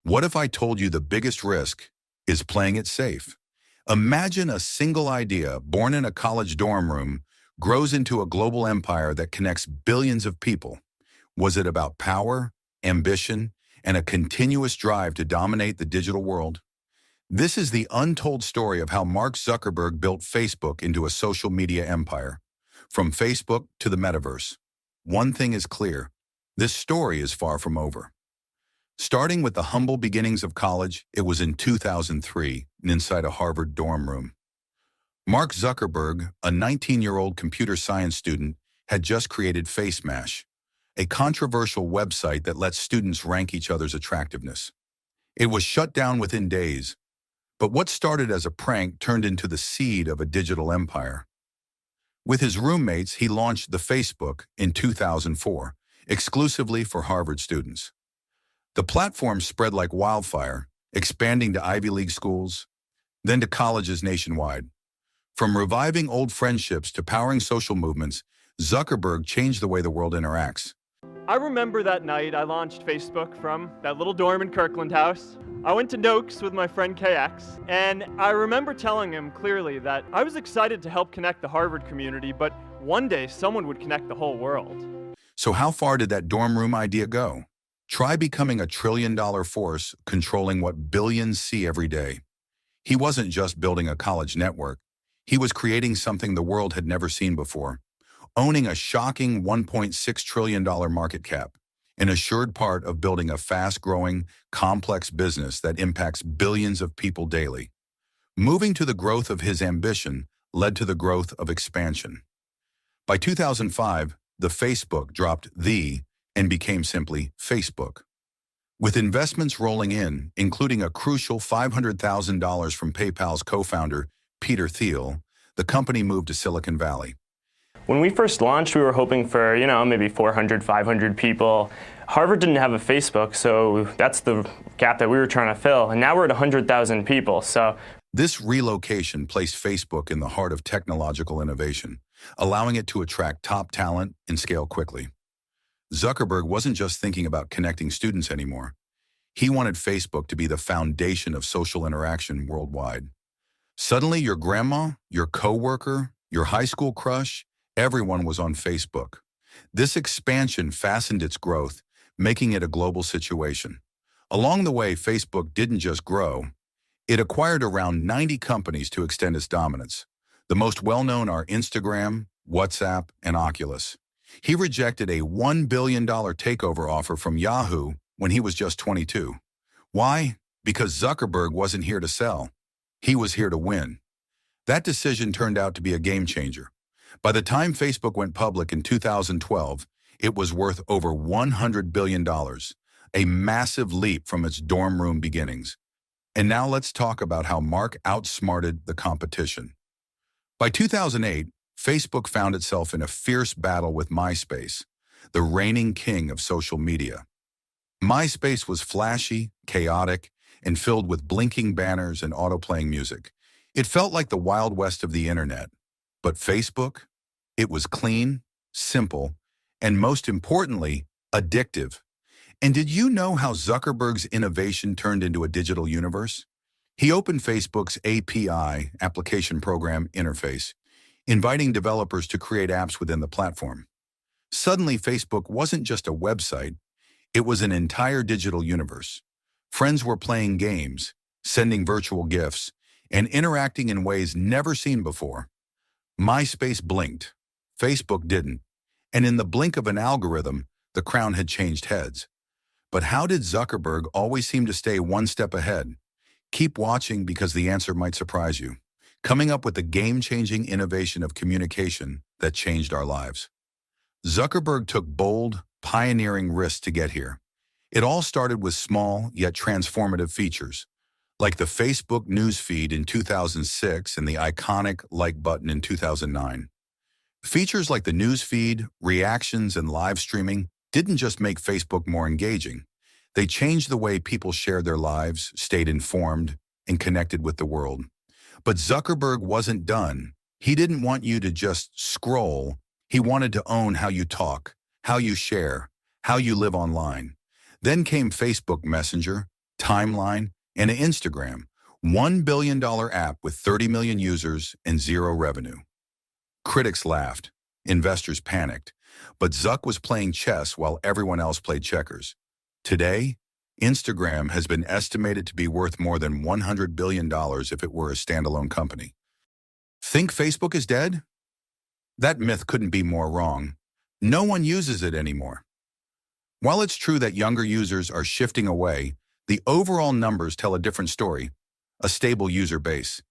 What if I told you the biggest risk is playing it safe? Imagine a single idea born in a college dorm room grows into a global empire that connects billions of people. Was it about power, ambition, and a continuous drive to dominate the digital world? This is the untold story of how Mark Zuckerberg built Facebook into a social media empire. From Facebook to the metaverse. One thing is clear, this story is far from over. Starting with the humble beginnings of college, it was in 2003, inside a Harvard dorm room. Mark Zuckerberg, a 19-year-old computer science student, had just created FaceMash, a controversial website that lets students rank each other's attractiveness. It was shut down within days, but what started as a prank turned into the seed of a digital empire. With his roommates, he launched the Facebook in 2004, exclusively for Harvard students. The platform spread like wildfire, expanding to Ivy League schools, then to colleges nationwide. From reviving old friendships to powering social movements, Zuckerberg changed the way the world interacts. I remember that night I launched Facebook from that little dorm in Kirkland House. I went to Noakes with my friend KX, and I remember telling him clearly that I was excited to help connect the Harvard community, but one day someone would connect the whole world. So how far did that dorm room idea go? Try becoming a trillion-dollar force controlling what billions see every day. He wasn't just building a college network. He was creating something the world had never seen before, owning a shocking $1.6 trillion market cap, an assured part of building a fast-growing, complex business that impacts billions of people daily. Moving to the growth of his ambition led to the growth of expansion. By 2005, the Facebook dropped "the" and became simply Facebook. With investments rolling in, including a crucial $500,000 from PayPal's co-founder, Peter Thiel, the company moved to Silicon Valley. When we first launched, we were hoping for, maybe 400, 500 people. Harvard didn't have a Facebook, so that's the gap that we were trying to fill. And now we're at 100,000 people, so. This relocation placed Facebook in the heart of technological innovation, allowing it to attract top talent and scale quickly. Zuckerberg wasn't just thinking about connecting students anymore. He wanted Facebook to be the foundation of social interaction worldwide. Suddenly, your grandma, your coworker, your high school crush, everyone was on Facebook. This expansion fastened its growth, making it a global situation. Along the way, Facebook didn't just grow. It acquired around 90 companies to extend its dominance. The most well-known are Instagram, WhatsApp, and Oculus. He rejected a $1 billion takeover offer from Yahoo when he was just 22. Why? Because Zuckerberg wasn't here to sell. He was here to win. That decision turned out to be a game changer. By the time Facebook went public in 2012, it was worth over $100 billion, a massive leap from its dorm room beginnings. And now let's talk about how Mark outsmarted the competition. By 2008, Facebook found itself in a fierce battle with MySpace, the reigning king of social media. MySpace was flashy, chaotic, and filled with blinking banners and auto-playing music. It felt like the Wild West of the internet. But Facebook? It was clean, simple, and most importantly, addictive. And did you know how Zuckerberg's innovation turned into a digital universe? He opened Facebook's API, Application Program Interface, inviting developers to create apps within the platform. Suddenly, Facebook wasn't just a website, it was an entire digital universe. Friends were playing games, sending virtual gifts, and interacting in ways never seen before. MySpace blinked, Facebook didn't, and in the blink of an algorithm, the crown had changed heads. But how did Zuckerberg always seem to stay one step ahead? Keep watching because the answer might surprise you. Coming up with the game-changing innovation of communication that changed our lives. Zuckerberg took bold, pioneering risks to get here. It all started with small yet transformative features, like the Facebook news feed in 2006 and the iconic like button in 2009. Features like the news feed, reactions, and live streaming didn't just make Facebook more engaging. They changed the way people shared their lives, stayed informed, and connected with the world. But Zuckerberg wasn't done. He didn't want you to just scroll. He wanted to own how you talk, how you share, how you live online. Then came Facebook Messenger, timeline, and Instagram, $1 billion app with 30 million users and zero revenue. Critics laughed, investors panicked, but Zuck was playing chess while everyone else played checkers. Today, Instagram has been estimated to be worth more than $100 billion if it were a standalone company. Think Facebook is dead? That myth couldn't be more wrong. No one uses it anymore. While it's true that younger users are shifting away, the overall numbers tell a different story. A stable user base.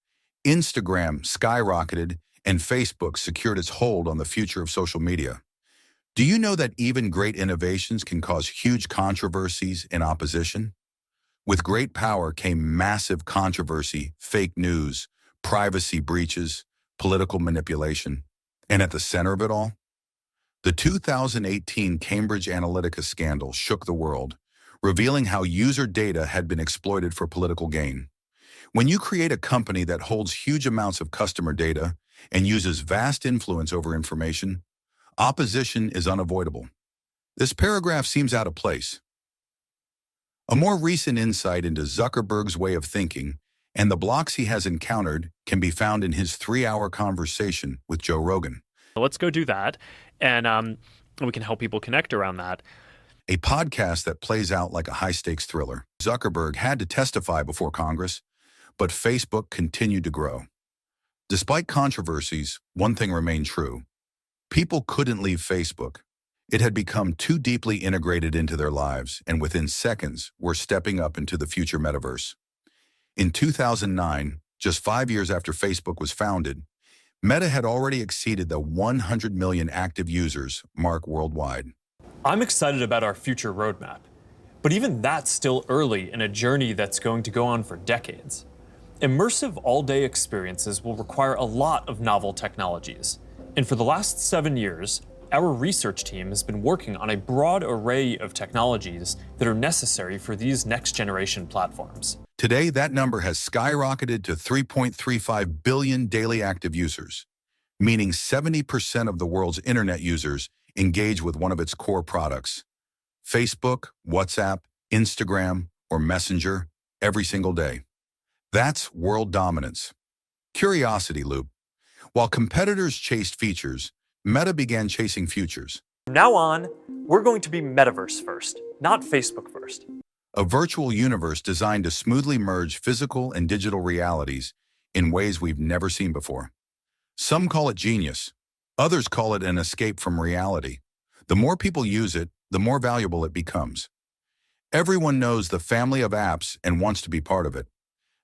Instagram skyrocketed and Facebook secured its hold on the future of social media. Do you know that even great innovations can cause huge controversies and opposition? With great power came massive controversy, fake news, privacy breaches, political manipulation. And at the center of it all, the 2018 Cambridge Analytica scandal shook the world, revealing how user data had been exploited for political gain. When you create a company that holds huge amounts of customer data and uses vast influence over information, opposition is unavoidable. This paragraph seems out of place. A more recent insight into Zuckerberg's way of thinking and the blocks he has encountered can be found in his 3-hour conversation with Joe Rogan. Let's go do that, and we can help people connect around that. A podcast that plays out like a high-stakes thriller. Zuckerberg had to testify before Congress, but Facebook continued to grow. Despite controversies, one thing remained true. People couldn't leave Facebook. It had become too deeply integrated into their lives, and within seconds, were stepping up into the future metaverse. In 2009, just 5 years after Facebook was founded, Meta had already exceeded the 100 million active users mark worldwide. I'm excited about our future roadmap, but even that's still early in a journey that's going to go on for decades. Immersive all-day experiences will require a lot of novel technologies, and for the last 7 years, our research team has been working on a broad array of technologies that are necessary for these next-generation platforms. Today, that number has skyrocketed to 3.35 billion daily active users, meaning 70% of the world's internet users engage with one of its core products: Facebook, WhatsApp, Instagram, or Messenger every single day. That's world dominance. Curiosity loop. While competitors chased features, Meta began chasing futures. From now on, we're going to be metaverse first, not Facebook first. A virtual universe designed to smoothly merge physical and digital realities in ways we've never seen before. Some call it genius. Others call it an escape from reality. The more people use it, the more valuable it becomes. Everyone knows the family of apps and wants to be part of it.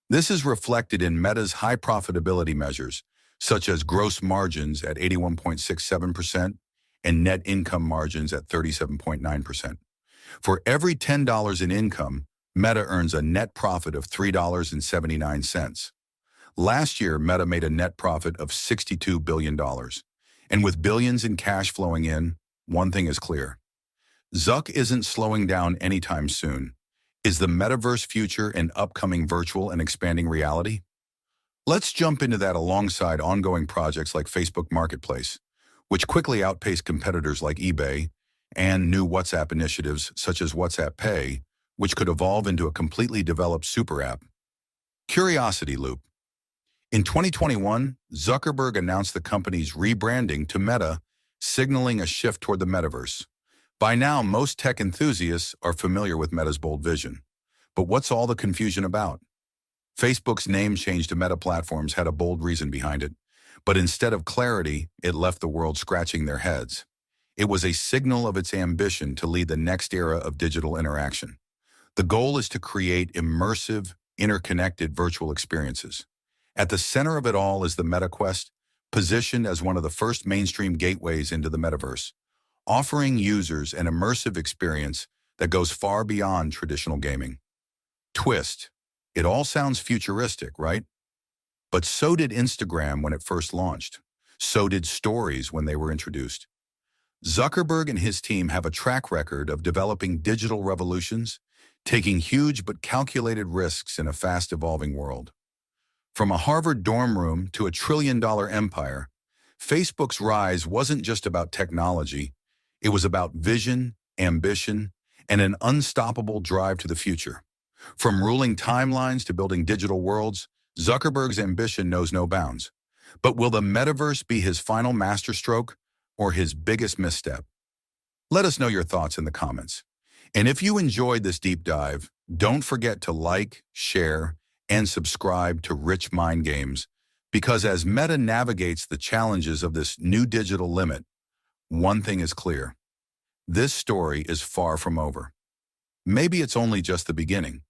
This is reflected in Meta's high profitability measures, such as gross margins at 81.67% and net income margins at 37.9%. For every $10 in income, Meta earns a net profit of $3.79. Last year, Meta made a net profit of $62 billion. And with billions in cash flowing in, one thing is clear. Zuck isn't slowing down anytime soon. Is the metaverse future an upcoming virtual and expanding reality? Let's jump into that alongside ongoing projects like Facebook Marketplace, which quickly outpaced competitors like eBay, and new WhatsApp initiatives such as WhatsApp Pay, which could evolve into a completely developed super app. Curiosity loop. In 2021, Zuckerberg announced the company's rebranding to Meta, signaling a shift toward the metaverse. By now, most tech enthusiasts are familiar with Meta's bold vision. But what's all the confusion about? Facebook's name change to Meta Platforms had a bold reason behind it, but instead of clarity, it left the world scratching their heads. It was a signal of its ambition to lead the next era of digital interaction. The goal is to create immersive, interconnected virtual experiences. At the center of it all is the MetaQuest, positioned as one of the first mainstream gateways into the metaverse, offering users an immersive experience that goes far beyond traditional gaming. Twist. It all sounds futuristic, right? But so did Instagram when it first launched. So did Stories when they were introduced. Zuckerberg and his team have a track record of developing digital revolutions, taking huge but calculated risks in a fast-evolving world. From a Harvard dorm room to a trillion-dollar empire, Facebook's rise wasn't just about technology. It was about vision, ambition, and an unstoppable drive to the future. From ruling timelines to building digital worlds, Zuckerberg's ambition knows no bounds. But will the metaverse be his final masterstroke or his biggest misstep? Let us know your thoughts in the comments. And if you enjoyed this deep dive, don't forget to like, share, and subscribe to Rich Mind Games, because as Meta navigates the challenges of this new digital limit, one thing is clear. This story is far from over. Maybe it's only just the beginning.